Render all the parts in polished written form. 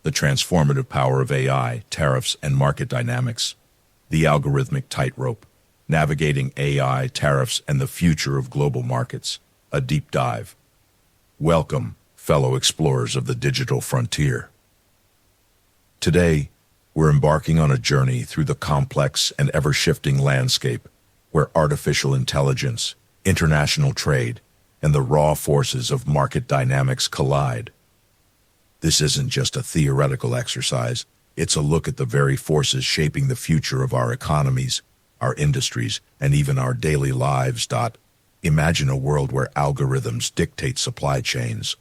the transformative power of AI, tariffs, and market dynamics, the algorithmic tightrope, navigating AI, tariffs, and the future of global markets, a deep dive. Welcome, fellow explorers of the digital frontier. Today, we're embarking on a journey through the complex and ever-shifting landscape where artificial intelligence, international trade, and the raw forces of market dynamics collide. This isn't just a theoretical exercise, it's a look at the very forces shaping the future of our economies, our industries, and even our daily lives. Imagine a world where algorithms dictate supply chains,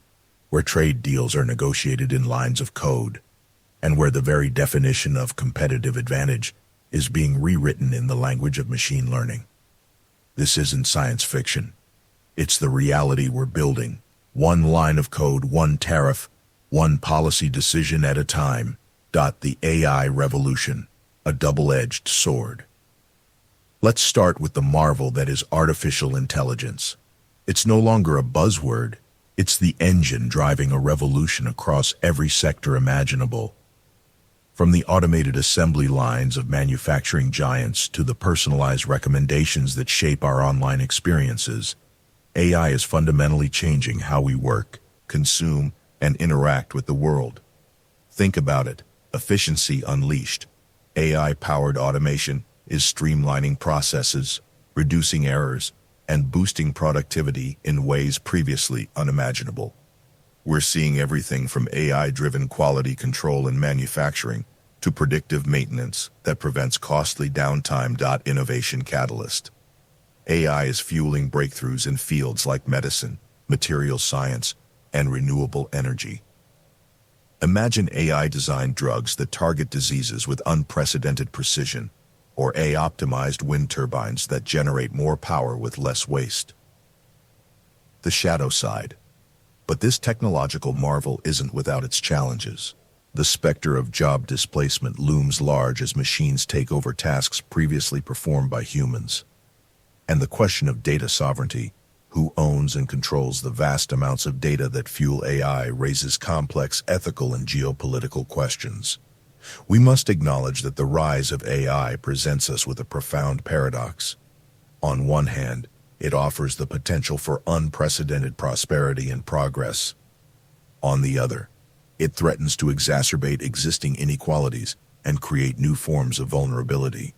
where trade deals are negotiated in lines of code, and where the very definition of competitive advantage is being rewritten in the language of machine learning. This isn't science fiction. It's the reality we're building. One line of code, one tariff, one policy decision at a time. The AI revolution, a double-edged sword. Let's start with the marvel that is artificial intelligence. It's no longer a buzzword. It's the engine driving a revolution across every sector imaginable. From the automated assembly lines of manufacturing giants to the personalized recommendations that shape our online experiences, AI is fundamentally changing how we work, consume, and interact with the world. Think about it. Efficiency unleashed. AI-powered automation is streamlining processes, reducing errors, and boosting productivity in ways previously unimaginable. We're seeing everything from AI-driven quality control in manufacturing to predictive maintenance that prevents costly downtime. Innovation catalyst. AI is fueling breakthroughs in fields like medicine, material science, and renewable energy. Imagine AI-designed drugs that target diseases with unprecedented precision, or AI-optimized wind turbines that generate more power with less waste. The shadow side. But this technological marvel isn't without its challenges. The specter of job displacement looms large as machines take over tasks previously performed by humans. And the question of data sovereignty, who owns and controls the vast amounts of data that fuel AI, raises complex ethical and geopolitical questions. We must acknowledge that the rise of AI presents us with a profound paradox. On one hand, it offers the potential for unprecedented prosperity and progress. On the other, it threatens to exacerbate existing inequalities and create new forms of vulnerability.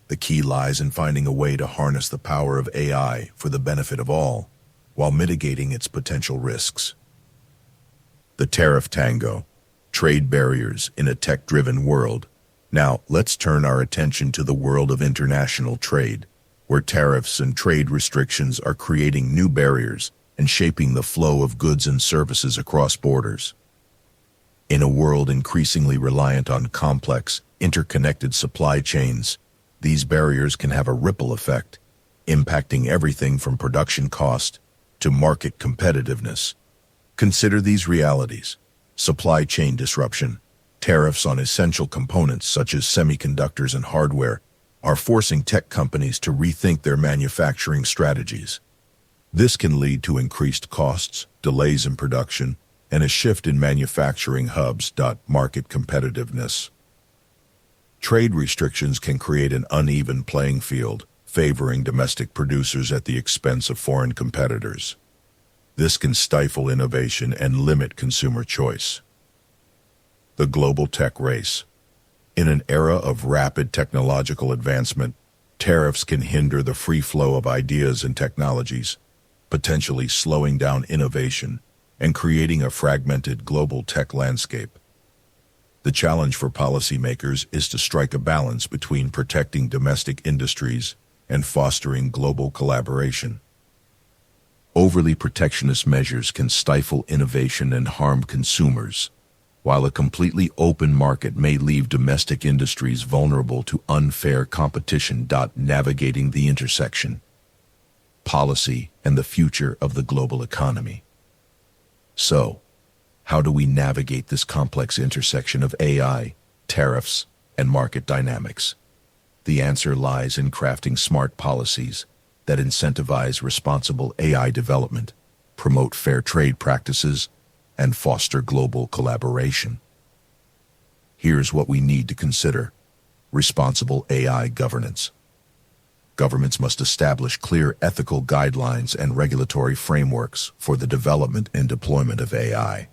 The key lies in finding a way to harness the power of AI for the benefit of all, while mitigating its potential risks. The tariff tango, trade barriers in a tech-driven world. Now, let's turn our attention to the world of international trade, where tariffs and trade restrictions are creating new barriers and shaping the flow of goods and services across borders. In a world increasingly reliant on complex, interconnected supply chains, these barriers can have a ripple effect, impacting everything from production cost to market competitiveness. Consider these realities: supply chain disruption. Tariffs on essential components such as semiconductors and hardware are forcing tech companies to rethink their manufacturing strategies. This can lead to increased costs, delays in production, and a shift in manufacturing hubs. Market competitiveness. Trade restrictions can create an uneven playing field, favoring domestic producers at the expense of foreign competitors. This can stifle innovation and limit consumer choice. The global tech race. In an era of rapid technological advancement, tariffs can hinder the free flow of ideas and technologies, potentially slowing down innovation and creating a fragmented global tech landscape. The challenge for policymakers is to strike a balance between protecting domestic industries and fostering global collaboration. Overly protectionist measures can stifle innovation and harm consumers, while a completely open market may leave domestic industries vulnerable to unfair competition. Navigating the intersection. Policy and the future of the global economy. So, how do we navigate this complex intersection of AI, tariffs, and market dynamics? The answer lies in crafting smart policies that incentivize responsible AI development, promote fair trade practices, and foster global collaboration. Here's what we need to consider. Responsible AI governance. Governments must establish clear ethical guidelines and regulatory frameworks for the development and deployment of AI.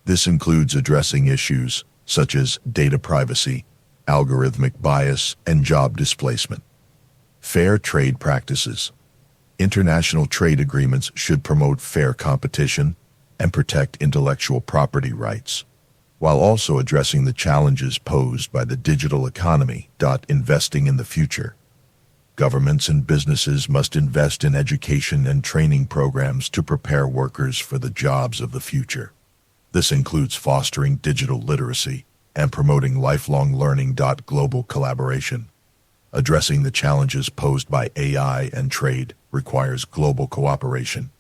This includes addressing issues such as data privacy, algorithmic bias, and job displacement. Fair trade practices. International trade agreements should promote fair competition and protect intellectual property rights, while also addressing the challenges posed by the digital economy. Investing in the future. Governments and businesses must invest in education and training programs to prepare workers for the jobs of the future. This includes fostering digital literacy and promoting lifelong learning. Global collaboration. Addressing the challenges posed by AI and trade requires global cooperation.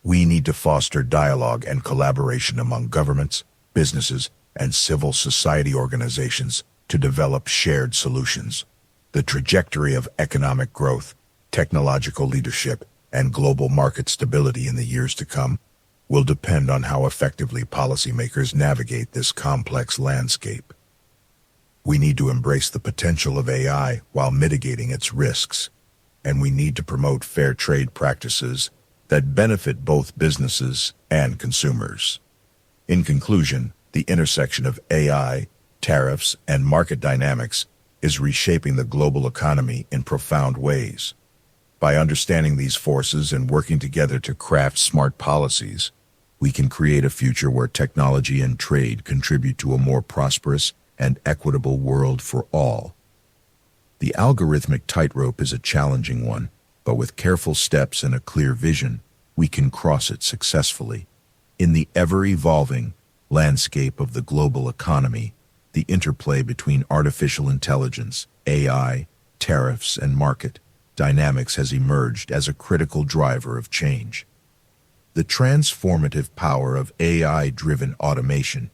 We need to foster dialogue and collaboration among governments, businesses, and civil society organizations to develop shared solutions. The trajectory of economic growth, technological leadership, and global market stability in the years to come will depend on how effectively policymakers navigate this complex landscape. We need to embrace the potential of AI while mitigating its risks, and we need to promote fair trade practices that benefit both businesses and consumers. In conclusion, the intersection of AI, tariffs, and market dynamics is reshaping the global economy in profound ways. By understanding these forces and working together to craft smart policies, we can create a future where technology and trade contribute to a more prosperous and equitable world for all. The algorithmic tightrope is a challenging one, but with careful steps and a clear vision, we can cross it successfully. In the ever-evolving landscape of the global economy, the interplay between artificial intelligence, AI, tariffs, and market dynamics has emerged as a critical driver of change. The transformative power of AI-driven automation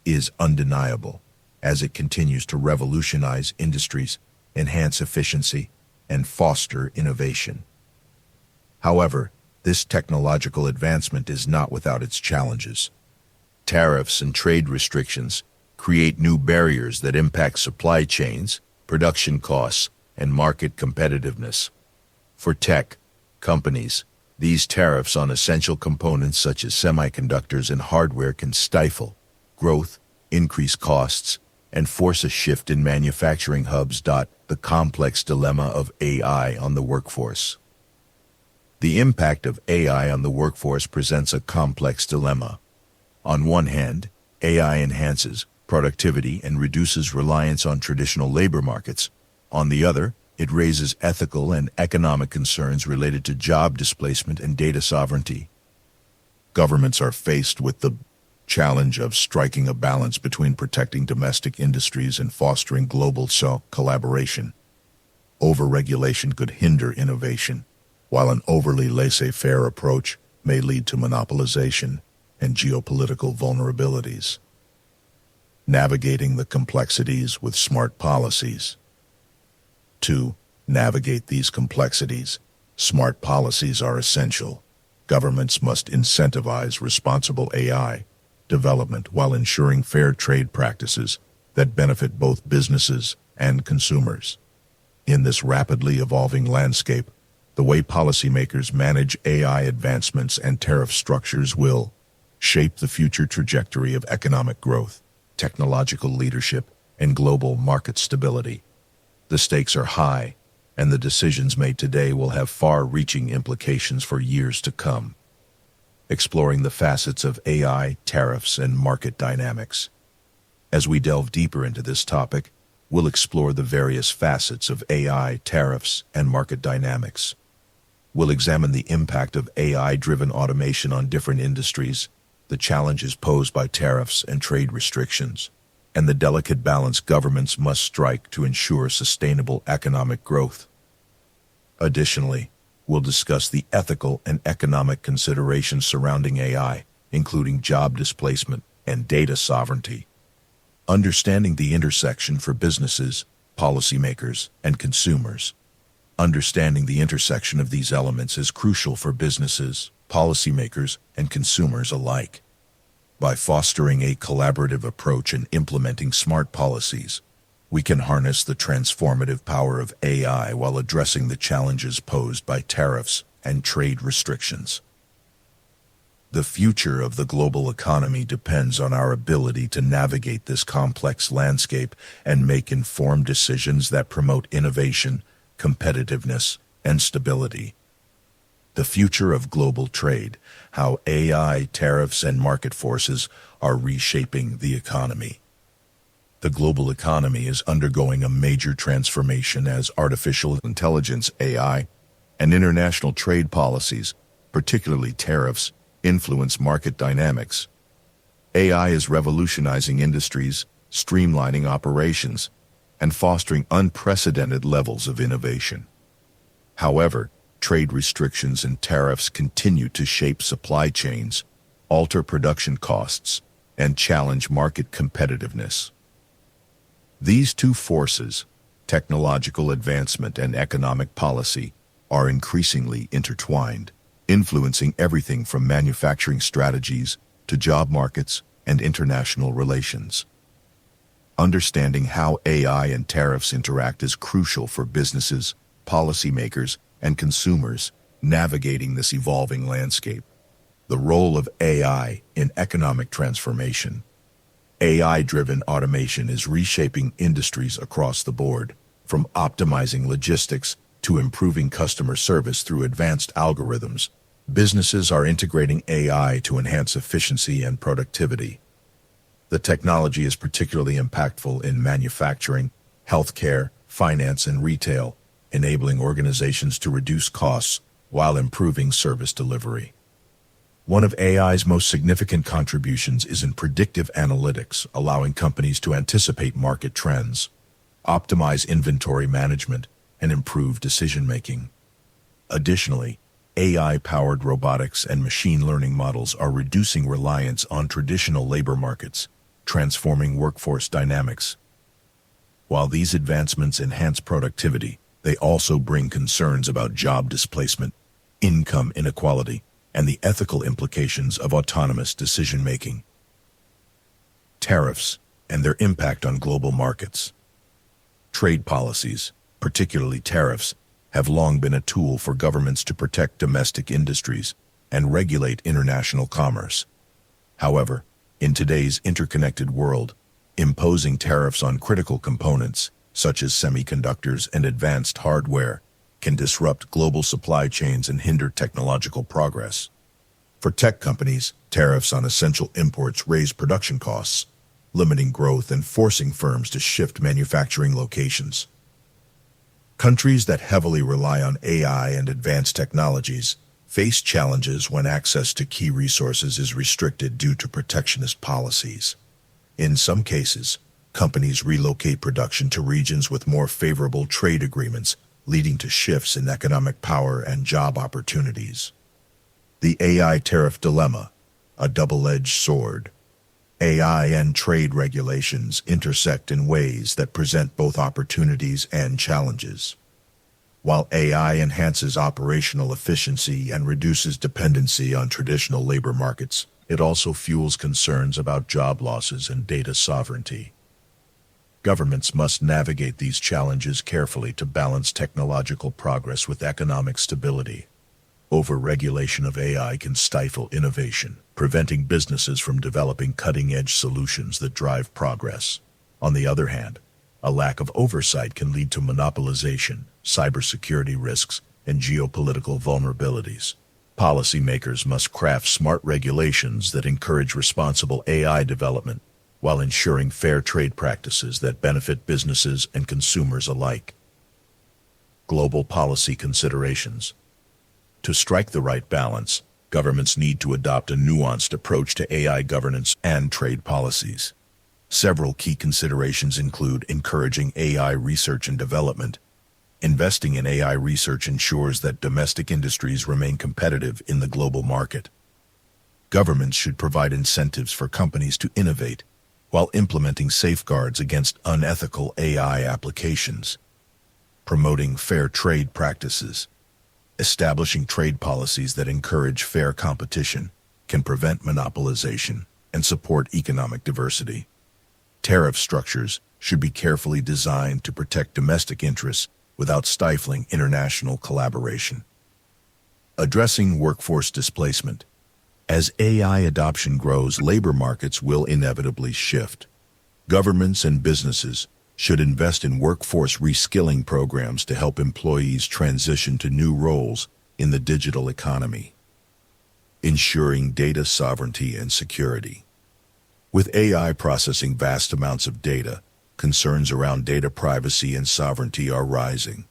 is undeniable, as it continues to revolutionize industries, enhance efficiency, and foster innovation. However, this technological advancement is not without its challenges. Tariffs and trade restrictions create new barriers that impact supply chains, production costs, and market competitiveness. For tech companies, these tariffs on essential components such as semiconductors and hardware can stifle growth, increase costs, and force a shift in manufacturing hubs. The complex dilemma of AI on the workforce. The impact of AI on the workforce presents a complex dilemma. On one hand, AI enhances productivity and reduces reliance on traditional labor markets. On the other, it raises ethical and economic concerns related to job displacement and data sovereignty. Governments are faced with the challenge of striking a balance between protecting domestic industries and fostering global collaboration. Overregulation could hinder innovation, while an overly laissez-faire approach may lead to monopolization and geopolitical vulnerabilities. Navigating the complexities with smart policies. To navigate these complexities, smart policies are essential. Governments must incentivize responsible AI development while ensuring fair trade practices that benefit both businesses and consumers. In this rapidly evolving landscape, the way policymakers manage AI advancements and tariff structures will shape the future trajectory of economic growth, technological leadership, and global market stability. The stakes are high, and the decisions made today will have far-reaching implications for years to come. Exploring the facets of AI, tariffs, and market dynamics. As we delve deeper into this topic, we'll explore the various facets of AI, tariffs, and market dynamics. We'll examine the impact of AI-driven automation on different industries, the challenges posed by tariffs and trade restrictions, and the delicate balance governments must strike to ensure sustainable economic growth. Additionally, we'll discuss the ethical and economic considerations surrounding AI, including job displacement and data sovereignty. Understanding the intersection for businesses, policymakers, and consumers. Understanding the intersection of these elements is crucial for businesses, policymakers, and consumers alike. By fostering a collaborative approach and implementing smart policies, we can harness the transformative power of AI while addressing the challenges posed by tariffs and trade restrictions. The future of the global economy depends on our ability to navigate this complex landscape and make informed decisions that promote innovation, competitiveness, and stability. The future of global trade, how AI, tariffs, and market forces are reshaping the economy. The global economy is undergoing a major transformation as artificial intelligence, AI, and international trade policies, particularly tariffs, influence market dynamics. AI is revolutionizing industries, streamlining operations, and fostering unprecedented levels of innovation. However, trade restrictions and tariffs continue to shape supply chains, alter production costs, and challenge market competitiveness. These two forces, technological advancement and economic policy, are increasingly intertwined, influencing everything from manufacturing strategies to job markets and international relations. Understanding how AI and tariffs interact is crucial for businesses, policymakers, and consumers navigating this evolving landscape. The role of AI in economic transformation. AI-driven automation is reshaping industries across the board, from optimizing logistics to improving customer service through advanced algorithms. Businesses are integrating AI to enhance efficiency and productivity. The technology is particularly impactful in manufacturing, healthcare, finance, and retail, enabling organizations to reduce costs while improving service delivery. One of AI's most significant contributions is in predictive analytics, allowing companies to anticipate market trends, optimize inventory management, and improve decision-making. Additionally, AI-powered robotics and machine learning models are reducing reliance on traditional labor markets, transforming workforce dynamics. While these advancements enhance productivity, they also bring concerns about job displacement, income inequality, and the ethical implications of autonomous decision-making. Tariffs and their impact on global markets. Trade policies, particularly tariffs, have long been a tool for governments to protect domestic industries and regulate international commerce. However, in today's interconnected world, imposing tariffs on critical components, such as semiconductors and advanced hardware, can disrupt global supply chains and hinder technological progress. For tech companies, tariffs on essential imports raise production costs, limiting growth and forcing firms to shift manufacturing locations. Countries that heavily rely on AI and advanced technologies face challenges when access to key resources is restricted due to protectionist policies. In some cases, companies relocate production to regions with more favorable trade agreements, leading to shifts in economic power and job opportunities. The AI tariff dilemma, a double-edged sword. AI and trade regulations intersect in ways that present both opportunities and challenges. While AI enhances operational efficiency and reduces dependency on traditional labor markets, it also fuels concerns about job losses and data sovereignty. Governments must navigate these challenges carefully to balance technological progress with economic stability. Over-regulation of AI can stifle innovation, preventing businesses from developing cutting-edge solutions that drive progress. On the other hand, a lack of oversight can lead to monopolization, cybersecurity risks, and geopolitical vulnerabilities. Policymakers must craft smart regulations that encourage responsible AI development, while ensuring fair trade practices that benefit businesses and consumers alike. Global policy considerations. To strike the right balance, governments need to adopt a nuanced approach to AI governance and trade policies. Several key considerations include encouraging AI research and development. Investing in AI research ensures that domestic industries remain competitive in the global market. Governments should provide incentives for companies to innovate, while implementing safeguards against unethical AI applications. Promoting fair trade practices. Establishing trade policies that encourage fair competition can prevent monopolization and support economic diversity. Tariff structures should be carefully designed to protect domestic interests without stifling international collaboration. Addressing workforce displacement. As AI adoption grows, labor markets will inevitably shift. Governments and businesses should invest in workforce reskilling programs to help employees transition to new roles in the digital economy. Ensuring data sovereignty and security. With AI processing vast amounts of data, concerns around data privacy and sovereignty are rising.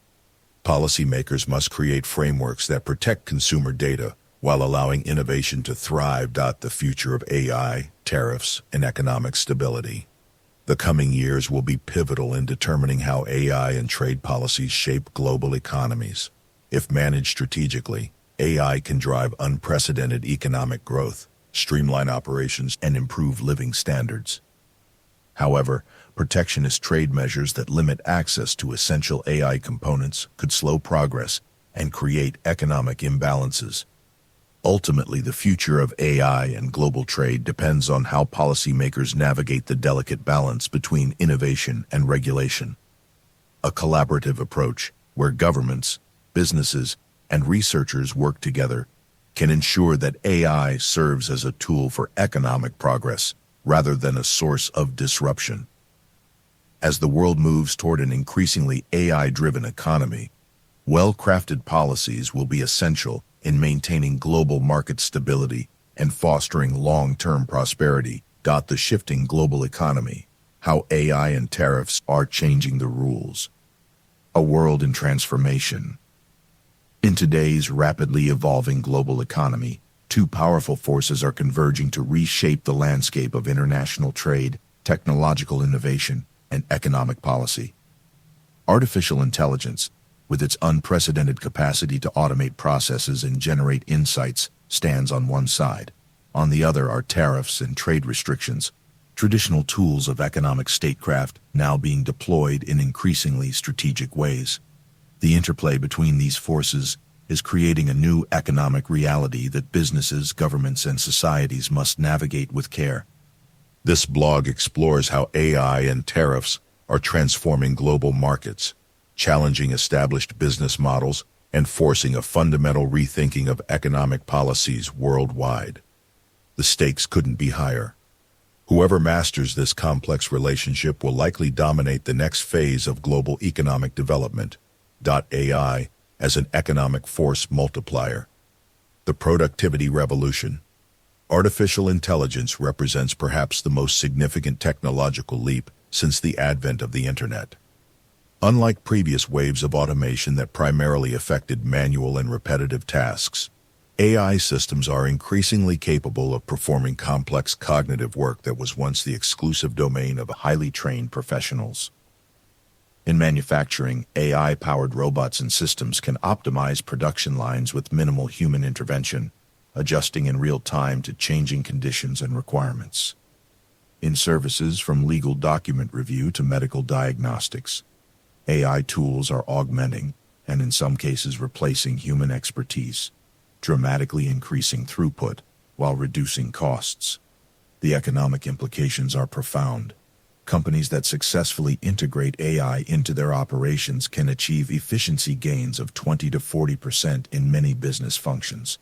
Policymakers must create frameworks that protect consumer data while allowing innovation to thrive. The future of AI, tariffs, and economic stability. The coming years will be pivotal in determining how AI and trade policies shape global economies. If managed strategically, AI can drive unprecedented economic growth, streamline operations, and improve living standards. However, protectionist trade measures that limit access to essential AI components could slow progress and create economic imbalances. Ultimately, the future of AI and global trade depends on how policymakers navigate the delicate balance between innovation and regulation. A collaborative approach, where governments, businesses, and researchers work together, can ensure that AI serves as a tool for economic progress rather than a source of disruption. As the world moves toward an increasingly AI-driven economy, well-crafted policies will be essential in maintaining global market stability and fostering long-term prosperity. The shifting global economy, how AI and tariffs are changing the rules. A world in transformation. In today's rapidly evolving global economy, two powerful forces are converging to reshape the landscape of international trade, technological innovation, and economic policy. Artificial intelligence, with its unprecedented capacity to automate processes and generate insights, stands on one side. On the other are tariffs and trade restrictions, traditional tools of economic statecraft now being deployed in increasingly strategic ways. The interplay between these forces is creating a new economic reality that businesses, governments, and societies must navigate with care. This blog explores how AI and tariffs are transforming global markets, challenging established business models, and forcing a fundamental rethinking of economic policies worldwide. The stakes couldn't be higher. Whoever masters this complex relationship will likely dominate the next phase of global economic development. AI as an economic force multiplier. The productivity revolution. Artificial intelligence represents perhaps the most significant technological leap since the advent of the Internet. Unlike previous waves of automation that primarily affected manual and repetitive tasks, AI systems are increasingly capable of performing complex cognitive work that was once the exclusive domain of highly trained professionals. In manufacturing, AI-powered robots and systems can optimize production lines with minimal human intervention, adjusting in real time to changing conditions and requirements. In services, from legal document review to medical diagnostics, AI tools are augmenting, and in some cases replacing human expertise, dramatically increasing throughput while reducing costs. The economic implications are profound. Companies that successfully integrate AI into their operations can achieve efficiency gains of 20 to 40% in many business functions.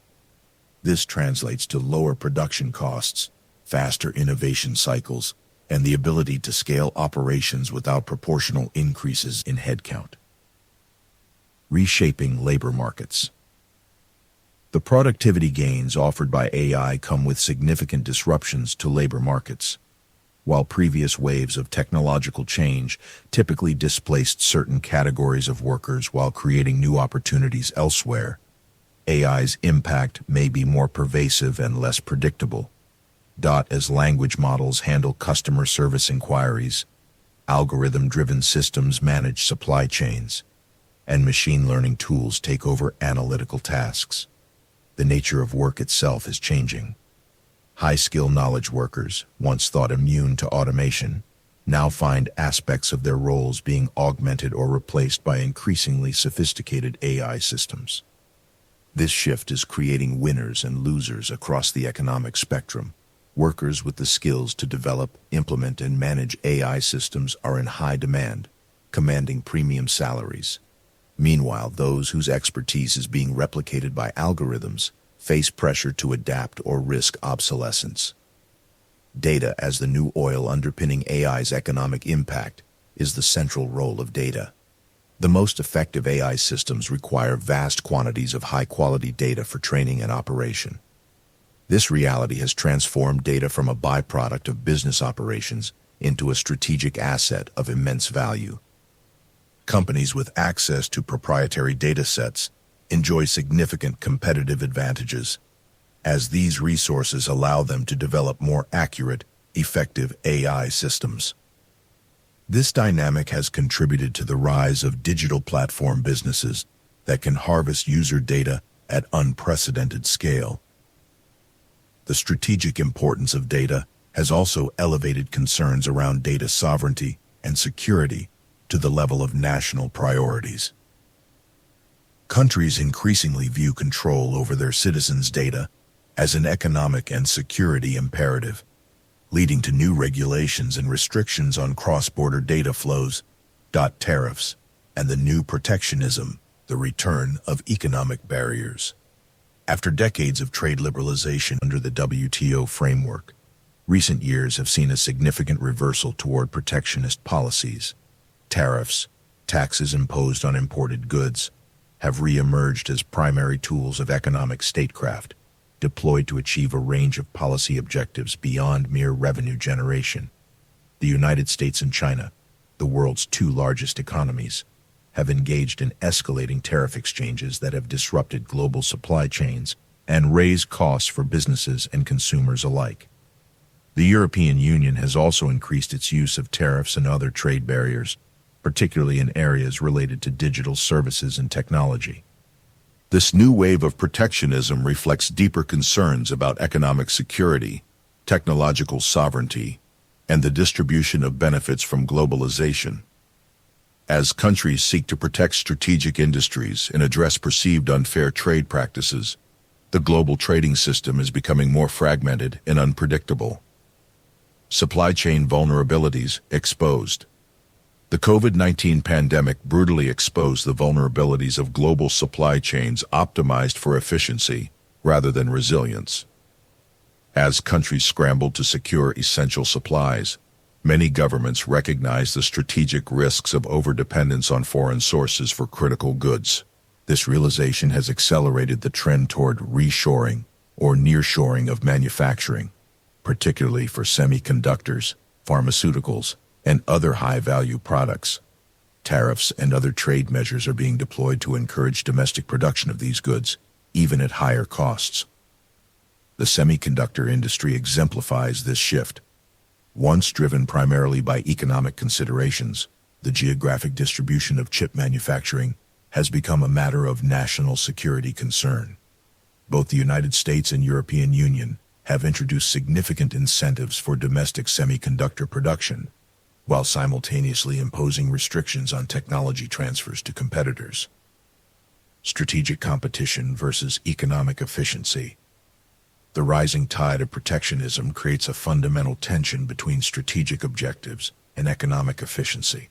This translates to lower production costs, faster innovation cycles, and the ability to scale operations without proportional increases in headcount. Reshaping labor markets. The productivity gains offered by AI come with significant disruptions to labor markets. While previous waves of technological change typically displaced certain categories of workers while creating new opportunities elsewhere, AI's impact may be more pervasive and less predictable. As language models handle customer service inquiries, algorithm-driven systems manage supply chains, and machine learning tools take over analytical tasks, the nature of work itself is changing. High-skill knowledge workers, once thought immune to automation, now find aspects of their roles being augmented or replaced by increasingly sophisticated AI systems. This shift is creating winners and losers across the economic spectrum. Workers with the skills to develop, implement, and manage AI systems are in high demand, commanding premium salaries. Meanwhile, those whose expertise is being replicated by algorithms face pressure to adapt or risk obsolescence. Data as the new oil underpinning AI's economic impact is the central role of data. The most effective AI systems require vast quantities of high-quality data for training and operation. This reality has transformed data from a byproduct of business operations into a strategic asset of immense value. Companies with access to proprietary data sets enjoy significant competitive advantages, as these resources allow them to develop more accurate, effective AI systems. This dynamic has contributed to the rise of digital platform businesses that can harvest user data at unprecedented scale. The strategic importance of data has also elevated concerns around data sovereignty and security to the level of national priorities. Countries increasingly view control over their citizens' data as an economic and security imperative, leading to new regulations and restrictions on cross-border data flows, tariffs, and the new protectionism, the return of economic barriers. After decades of trade liberalization under the WTO framework, recent years have seen a significant reversal toward protectionist policies. Tariffs, taxes imposed on imported goods, have re-emerged as primary tools of economic statecraft, deployed to achieve a range of policy objectives beyond mere revenue generation. The United States and China, the world's two largest economies, have engaged in escalating tariff exchanges that have disrupted global supply chains and raised costs for businesses and consumers alike. The European Union has also increased its use of tariffs and other trade barriers, particularly in areas related to digital services and technology. This new wave of protectionism reflects deeper concerns about economic security, technological sovereignty, and the distribution of benefits from globalization. As countries seek to protect strategic industries and address perceived unfair trade practices, the global trading system is becoming more fragmented and unpredictable. Supply chain vulnerabilities exposed. The COVID-19 pandemic brutally exposed the vulnerabilities of global supply chains optimized for efficiency rather than resilience. As countries scrambled to secure essential supplies, many governments recognized the strategic risks of overdependence on foreign sources for critical goods. This realization has accelerated the trend toward reshoring or nearshoring of manufacturing, particularly for semiconductors, pharmaceuticals, and other high-value products. Tariffs and other trade measures are being deployed to encourage domestic production of these goods, even at higher costs. The semiconductor industry exemplifies this shift. Once driven primarily by economic considerations, the geographic distribution of chip manufacturing has become a matter of national security concern. Both the United States and European Union have introduced significant incentives for domestic semiconductor production, while simultaneously imposing restrictions on technology transfers to competitors. Strategic competition versus economic efficiency. The rising tide of protectionism creates a fundamental tension between strategic objectives and economic efficiency.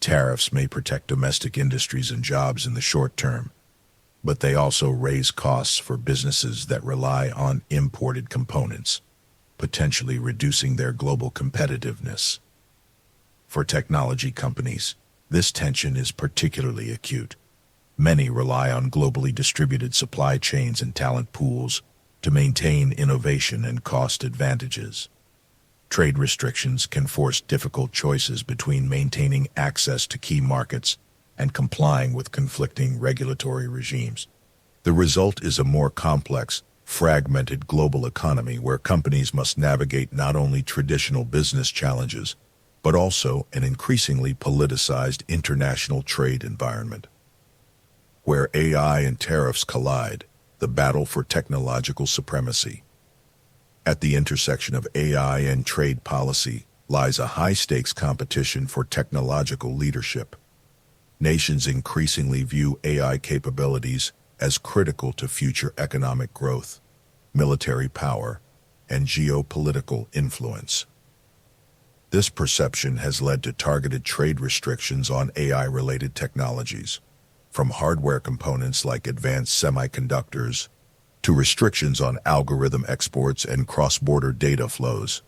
Tariffs may protect domestic industries and jobs in the short term, but they also raise costs for businesses that rely on imported components, potentially reducing their global competitiveness. For technology companies, this tension is particularly acute. Many rely on globally distributed supply chains and talent pools to maintain innovation and cost advantages. Trade restrictions can force difficult choices between maintaining access to key markets and complying with conflicting regulatory regimes. The result is a more complex, fragmented global economy where companies must navigate not only traditional business challenges, but also an increasingly politicized international trade environment. Where AI and tariffs collide, the battle for technological supremacy. At the intersection of AI and trade policy lies a high-stakes competition for technological leadership. Nations increasingly view AI capabilities as critical to future economic growth, military power, and geopolitical influence. This perception has led to targeted trade restrictions on AI-related technologies, from hardware components like advanced semiconductors to restrictions on algorithm exports and cross-border data flows.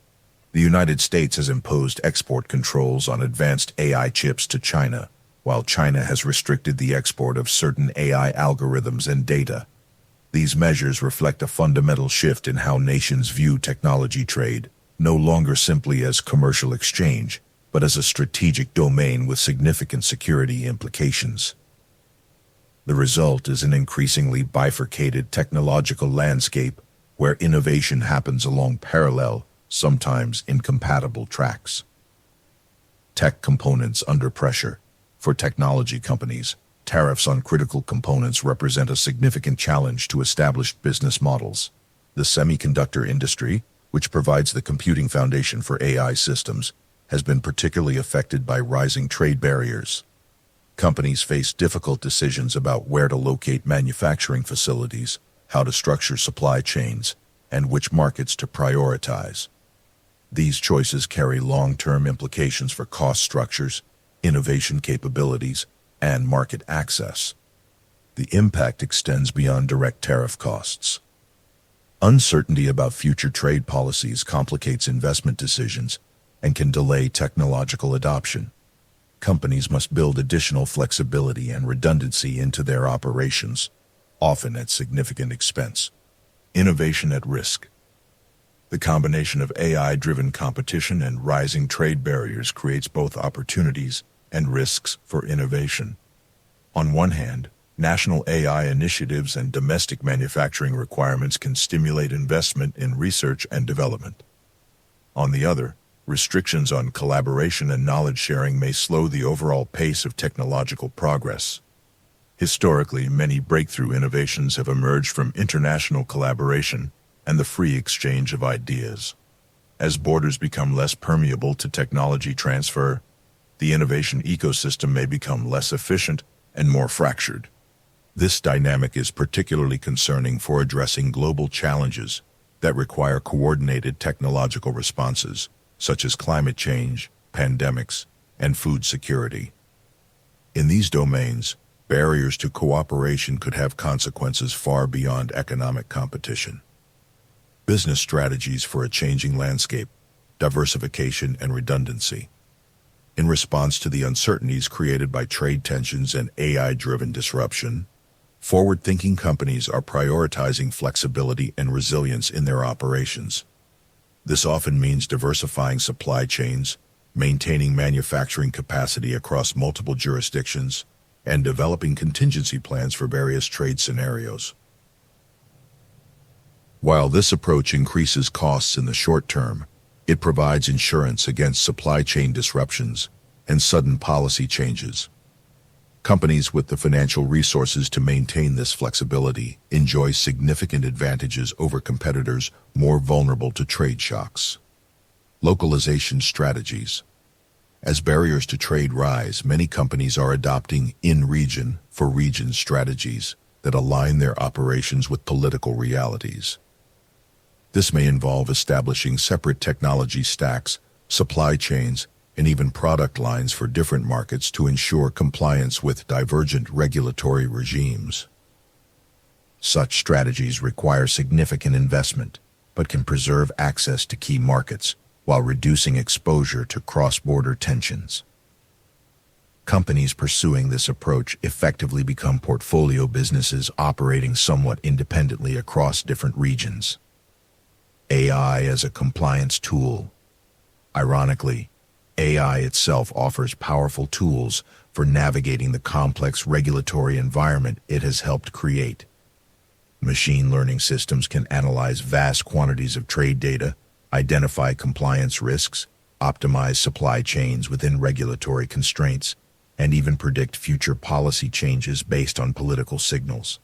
The United States has imposed export controls on advanced AI chips to China, while China has restricted the export of certain AI algorithms and data. These measures reflect a fundamental shift in how nations view technology trade, no longer simply as commercial exchange, but as a strategic domain with significant security implications. The result is an increasingly bifurcated technological landscape where innovation happens along parallel, sometimes incompatible tracks. Tech components under pressure. For technology companies, tariffs on critical components represent a significant challenge to established business models. The semiconductor industry, which provides the computing foundation for AI systems, has been particularly affected by rising trade barriers. Companies face difficult decisions about where to locate manufacturing facilities, how to structure supply chains, and which markets to prioritize. These choices carry long-term implications for cost structures, innovation capabilities, and market access. The impact extends beyond direct tariff costs. Uncertainty about future trade policies complicates investment decisions and can delay technological adoption. Companies must build additional flexibility and redundancy into their operations, often at significant expense. Innovation at risk. The combination of AI-driven competition and rising trade barriers creates both opportunities and risks for innovation. On one hand, national AI initiatives and domestic manufacturing requirements can stimulate investment in research and development. On the other, restrictions on collaboration and knowledge sharing may slow the overall pace of technological progress. Historically, many breakthrough innovations have emerged from international collaboration and the free exchange of ideas. As borders become less permeable to technology transfer, the innovation ecosystem may become less efficient and more fractured. This dynamic is particularly concerning for addressing global challenges that require coordinated technological responses, such as climate change, pandemics, and food security. In these domains, barriers to cooperation could have consequences far beyond economic competition. Business strategies for a changing landscape, diversification, and redundancy. In response to the uncertainties created by trade tensions and AI-driven disruption, forward-thinking companies are prioritizing flexibility and resilience in their operations. This often means diversifying supply chains, maintaining manufacturing capacity across multiple jurisdictions, and developing contingency plans for various trade scenarios. While this approach increases costs in the short term, it provides insurance against supply chain disruptions and sudden policy changes. Companies with the financial resources to maintain this flexibility enjoy significant advantages over competitors more vulnerable to trade shocks. Localization strategies. As barriers to trade rise, many companies are adopting in-region for region strategies that align their operations with political realities. This may involve establishing separate technology stacks, supply chains, and even product lines for different markets to ensure compliance with divergent regulatory regimes. Such strategies require significant investment, but can preserve access to key markets while reducing exposure to cross-border tensions. Companies pursuing this approach effectively become portfolio businesses operating somewhat independently across different regions. AI as a compliance tool. Ironically, AI itself offers powerful tools for navigating the complex regulatory environment it has helped create. Machine learning systems can analyze vast quantities of trade data, identify compliance risks, optimize supply chains within regulatory constraints, and even predict future policy changes based on political signals.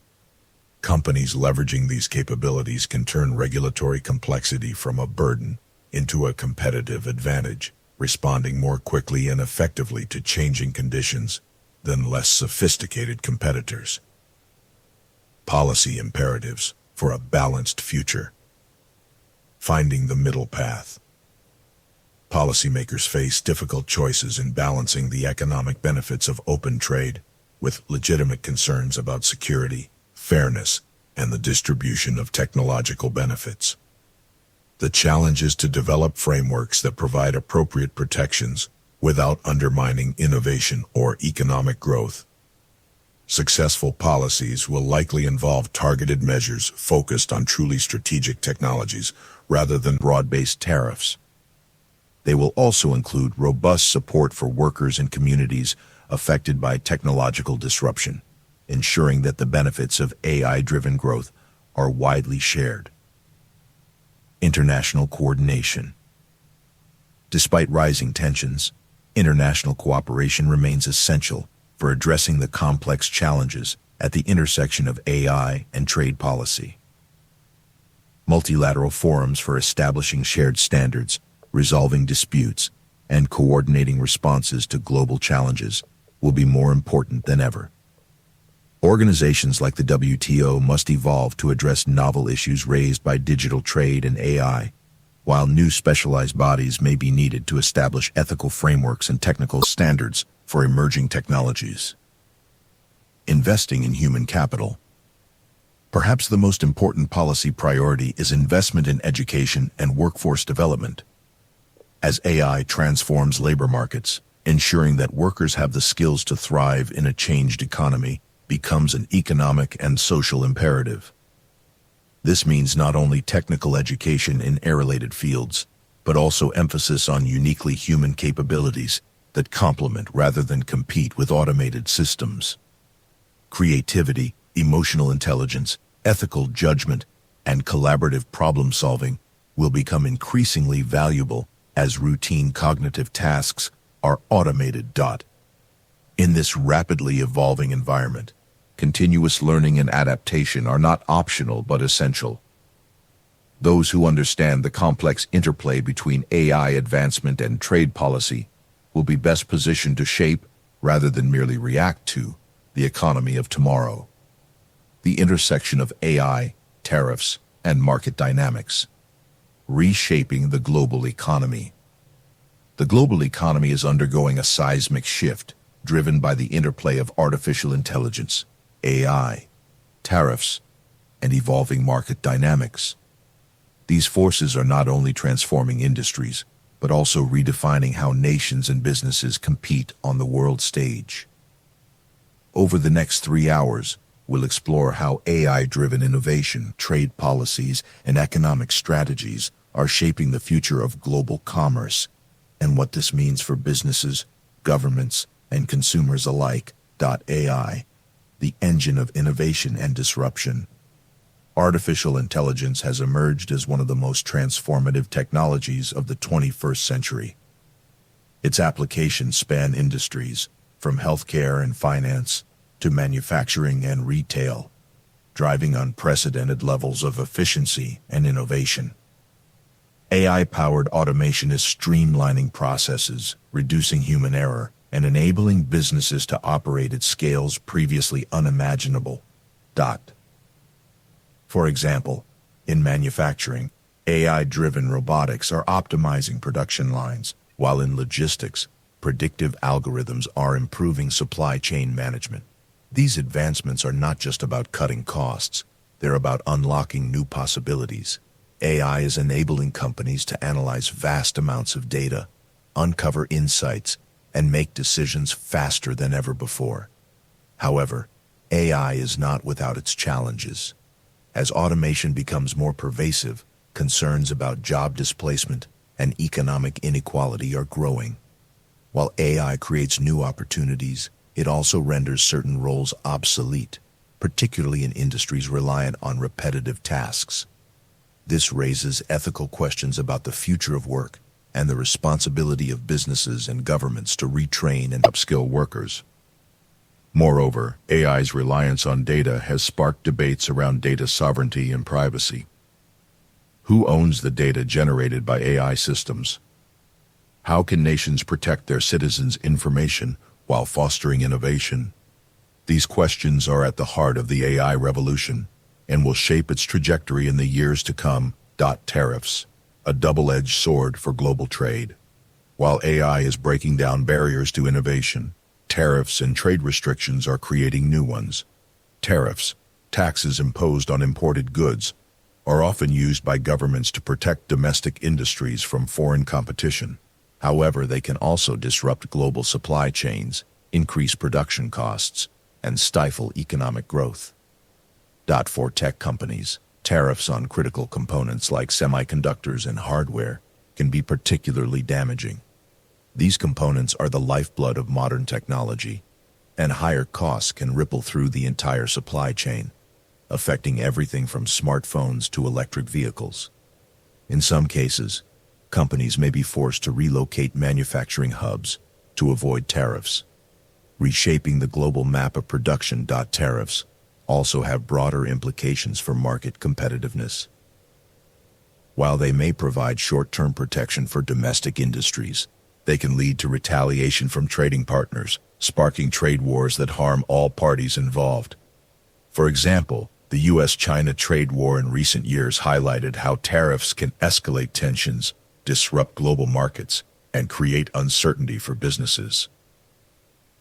Companies leveraging these capabilities can turn regulatory complexity from a burden into a competitive advantage, responding more quickly and effectively to changing conditions than less sophisticated competitors. Policy imperatives for a balanced future. Finding the middle path. Policymakers face difficult choices in balancing the economic benefits of open trade with legitimate concerns about security, fairness, and the distribution of technological benefits. The challenge is to develop frameworks that provide appropriate protections without undermining innovation or economic growth. Successful policies will likely involve targeted measures focused on truly strategic technologies rather than broad-based tariffs. They will also include robust support for workers and communities affected by technological disruption, ensuring that the benefits of AI-driven growth are widely shared. International coordination. Despite rising tensions, international cooperation remains essential for addressing the complex challenges at the intersection of AI and trade policy. Multilateral forums for establishing shared standards, resolving disputes, and coordinating responses to global challenges will be more important than ever. Organizations like the WTO must evolve to address novel issues raised by digital trade and AI, while new specialized bodies may be needed to establish ethical frameworks and technical standards for emerging technologies. Investing in human capital. Perhaps the most important policy priority is investment in education and workforce development. As AI transforms labor markets, ensuring that workers have the skills to thrive in a changed economy becomes an economic and social imperative. This means not only technical education in AI-related fields, but also emphasis on uniquely human capabilities that complement rather than compete with automated systems. Creativity, emotional intelligence, ethical judgment, and collaborative problem-solving will become increasingly valuable as routine cognitive tasks are automated. In this rapidly evolving environment, continuous learning and adaptation are not optional but essential. Those who understand the complex interplay between AI advancement and trade policy will be best positioned to shape, rather than merely react to, the economy of tomorrow. The intersection of AI, tariffs, and market dynamics. Reshaping the global economy. The global economy is undergoing a seismic shift, driven by the interplay of artificial intelligence, AI, tariffs, and evolving market dynamics. These forces are not only transforming industries, but also redefining how nations and businesses compete on the world stage. Over the next 3 hours, we'll explore how AI-driven innovation, trade policies, and economic strategies are shaping the future of global commerce, and what this means for businesses, governments, and consumers alike. AI, the engine of innovation and disruption. Artificial intelligence has emerged as one of the most transformative technologies of the 21st century. Its applications span industries, from healthcare and finance to manufacturing and retail, driving unprecedented levels of efficiency and innovation. AI-powered automation is streamlining processes, reducing human error, and enabling businesses to operate at scales previously unimaginable. For example, in manufacturing, AI-driven robotics are optimizing production lines, while in logistics, predictive algorithms are improving supply chain management. These advancements are not just about cutting costs, they're about unlocking new possibilities. AI is enabling companies to analyze vast amounts of data, uncover insights, and make decisions faster than ever before. However, AI is not without its challenges. As automation becomes more pervasive, concerns about job displacement and economic inequality are growing. While AI creates new opportunities, it also renders certain roles obsolete, particularly in industries reliant on repetitive tasks. This raises ethical questions about the future of work and the responsibility of businesses and governments to retrain and upskill workers. Moreover, AI's reliance on data has sparked debates around data sovereignty and privacy. Who owns the data generated by AI systems? How can nations protect their citizens' information while fostering innovation? These questions are at the heart of the AI revolution and will shape its trajectory in the years to come. Tariffs. a double-edged sword for global trade. While AI is breaking down barriers to innovation, tariffs and trade restrictions are creating new ones. Tariffs, taxes imposed on imported goods, are often used by governments to protect domestic industries from foreign competition. However, they can also disrupt global supply chains, increase production costs, and stifle economic growth. For tech companies, tariffs on critical components like semiconductors and hardware can be particularly damaging. These components are the lifeblood of modern technology, and higher costs can ripple through the entire supply chain, affecting everything from smartphones to electric vehicles. In some cases, companies may be forced to relocate manufacturing hubs to avoid tariffs, reshaping the global map of production. Tariffs also have broader implications for market competitiveness. While they may provide short-term protection for domestic industries, they can lead to retaliation from trading partners, sparking trade wars that harm all parties involved. For example, the U.S.-China trade war in recent years highlighted how tariffs can escalate tensions, disrupt global markets, and create uncertainty for businesses.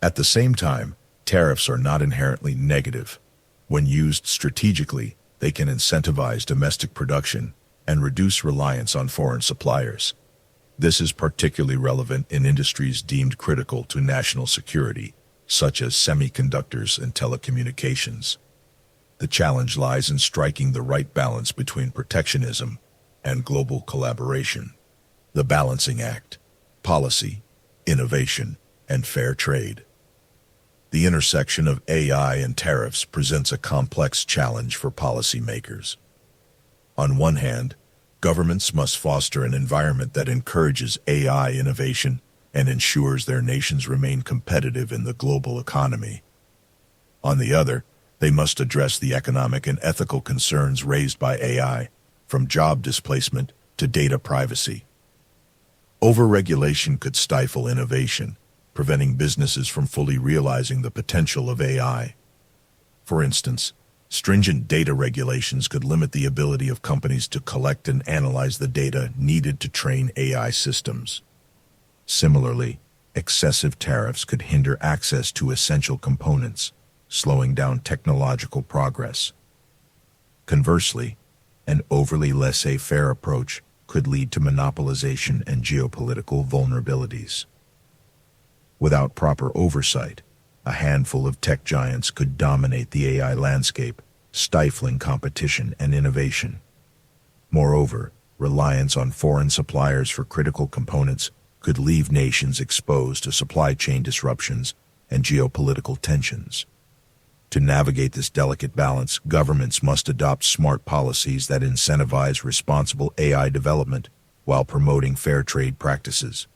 At the same time, tariffs are not inherently negative. When used strategically, they can incentivize domestic production and reduce reliance on foreign suppliers. This is particularly relevant in industries deemed critical to national security, such as semiconductors and telecommunications. The challenge lies in striking the right balance between protectionism and global collaboration. The balancing act: policy, innovation, and fair trade. The intersection of AI and tariffs presents a complex challenge for policymakers. On one hand, governments must foster an environment that encourages AI innovation and ensures their nations remain competitive in the global economy. On the other, they must address the economic and ethical concerns raised by AI, from job displacement to data privacy. Overregulation could stifle innovation, preventing businesses from fully realizing the potential of AI. For instance, stringent data regulations could limit the ability of companies to collect and analyze the data needed to train AI systems. Similarly, excessive tariffs could hinder access to essential components, slowing down technological progress. Conversely, an overly laissez-faire approach could lead to monopolization and geopolitical vulnerabilities. Without proper oversight, a handful of tech giants could dominate the AI landscape, stifling competition and innovation. Moreover, reliance on foreign suppliers for critical components could leave nations exposed to supply chain disruptions and geopolitical tensions. To navigate this delicate balance, governments must adopt smart policies that incentivize responsible AI development while promoting fair trade practices.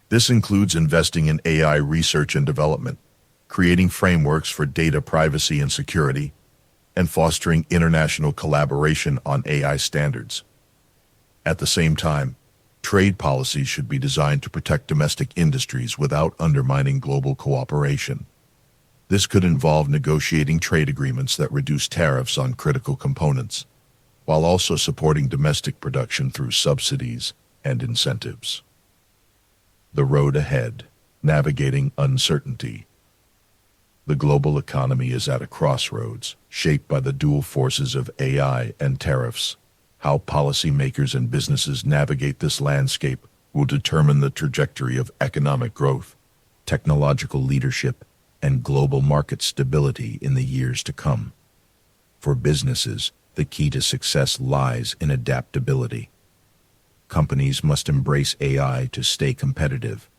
This includes investing in AI research and development, creating frameworks for data privacy and security, and fostering international collaboration on AI standards. At the same time, trade policies should be designed to protect domestic industries without undermining global cooperation. This could involve negotiating trade agreements that reduce tariffs on critical components, while also supporting domestic production through subsidies and incentives. The road ahead: navigating uncertainty. The global economy is at a crossroads, shaped by the dual forces of AI and tariffs. How policymakers and businesses navigate this landscape will determine the trajectory of economic growth, technological leadership, and global market stability in the years to come. For businesses, the key to success lies in adaptability. Companies must embrace AI to stay competitive,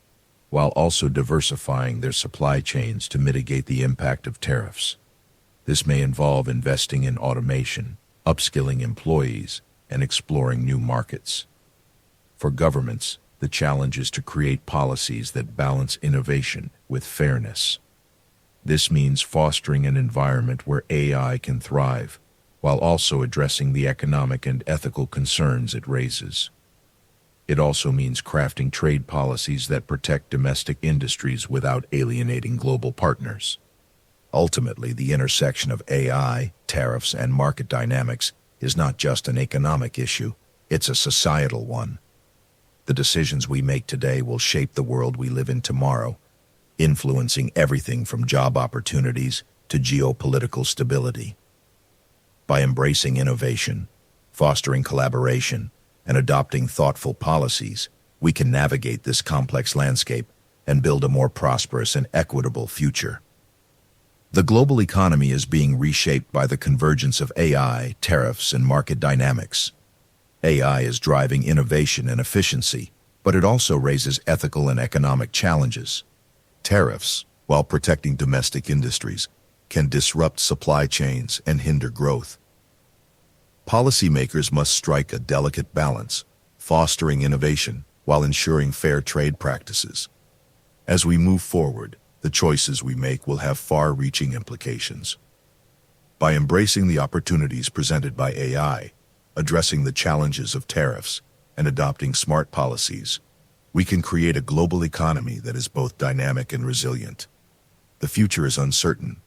while also diversifying their supply chains to mitigate the impact of tariffs. This may involve investing in automation, upskilling employees, and exploring new markets. For governments, the challenge is to create policies that balance innovation with fairness. This means fostering an environment where AI can thrive, while also addressing the economic and ethical concerns it raises. It also means crafting trade policies that protect domestic industries without alienating global partners. Ultimately, the intersection of AI, tariffs, and market dynamics is not just an economic issue, it's a societal one. The decisions we make today will shape the world we live in tomorrow, influencing everything from job opportunities to geopolitical stability. By embracing innovation, fostering collaboration, and adopting thoughtful policies, we can navigate this complex landscape and build a more prosperous and equitable future. The global economy is being reshaped by the convergence of AI, tariffs, and market dynamics. AI is driving innovation and efficiency, but it also raises ethical and economic challenges. Tariffs, while protecting domestic industries, can disrupt supply chains and hinder growth. Policymakers must strike a delicate balance, fostering innovation while ensuring fair trade practices. As we move forward, the choices we make will have far-reaching implications. By embracing the opportunities presented by AI, addressing the challenges of tariffs, and adopting smart policies, we can create a global economy that is both dynamic and resilient. The future is uncertain,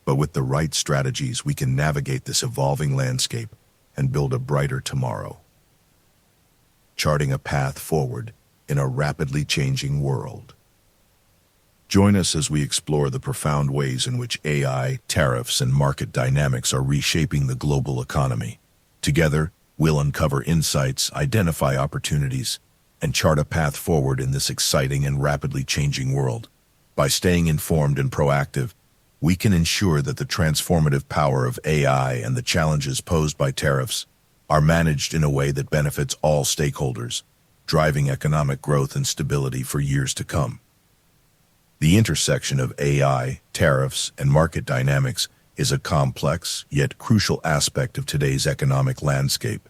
but with the right strategies, we can navigate this evolving landscape and build a brighter tomorrow. Charting a path forward in a rapidly changing world. Join us as we explore the profound ways in which AI, tariffs, and market dynamics are reshaping the global economy. Together, we'll uncover insights, identify opportunities, and chart a path forward in this exciting and rapidly changing world. By staying informed and proactive, we can ensure that the transformative power of AI and the challenges posed by tariffs are managed in a way that benefits all stakeholders, driving economic growth and stability for years to come. The intersection of AI, tariffs, and market dynamics is a complex yet crucial aspect of today's economic landscape.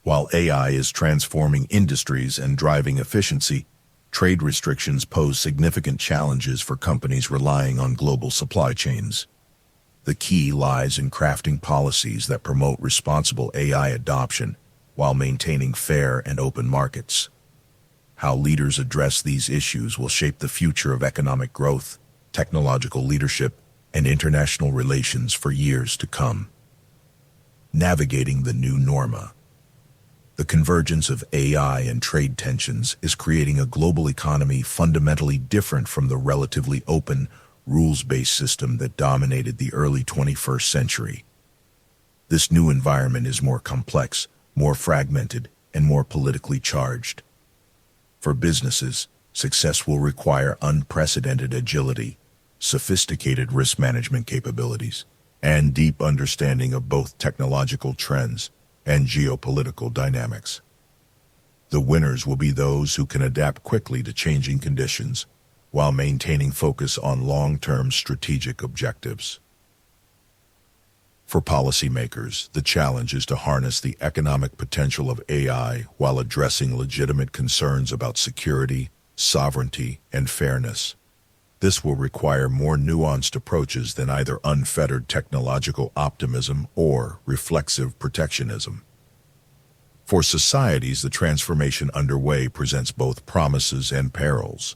While AI is transforming industries and driving efficiency, trade restrictions pose significant challenges for companies relying on global supply chains. The key lies in crafting policies that promote responsible AI adoption while maintaining fair and open markets. How leaders address these issues will shape the future of economic growth, technological leadership, and international relations for years to come. Navigating the new norma. The convergence of AI and trade tensions is creating a global economy fundamentally different from the relatively open, rules-based system that dominated the early 21st century. This new environment is more complex, more fragmented, and more politically charged. For businesses, success will require unprecedented agility, sophisticated risk management capabilities, and deep understanding of both technological trends and geopolitical dynamics. The winners will be those who can adapt quickly to changing conditions while maintaining focus on long-term strategic objectives. For policymakers, the challenge is to harness the economic potential of AI while addressing legitimate concerns about security, sovereignty, and fairness. This will require more nuanced approaches than either unfettered technological optimism or reflexive protectionism. For societies, the transformation underway presents both promises and perils.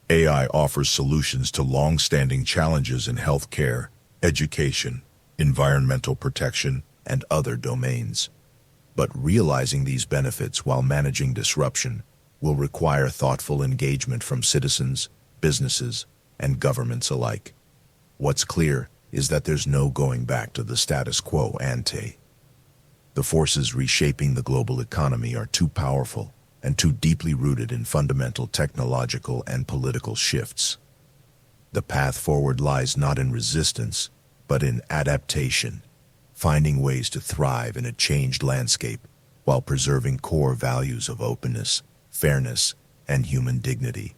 AI offers solutions to long-standing challenges in healthcare, education, environmental protection, and other domains. But realizing these benefits while managing disruption will require thoughtful engagement from citizens, businesses, and governments alike. What's clear is that there's no going back to the status quo ante. The forces reshaping the global economy are too powerful and too deeply rooted in fundamental technological and political shifts. The path forward lies not in resistance, but in adaptation, finding ways to thrive in a changed landscape while preserving core values of openness, fairness, and human dignity.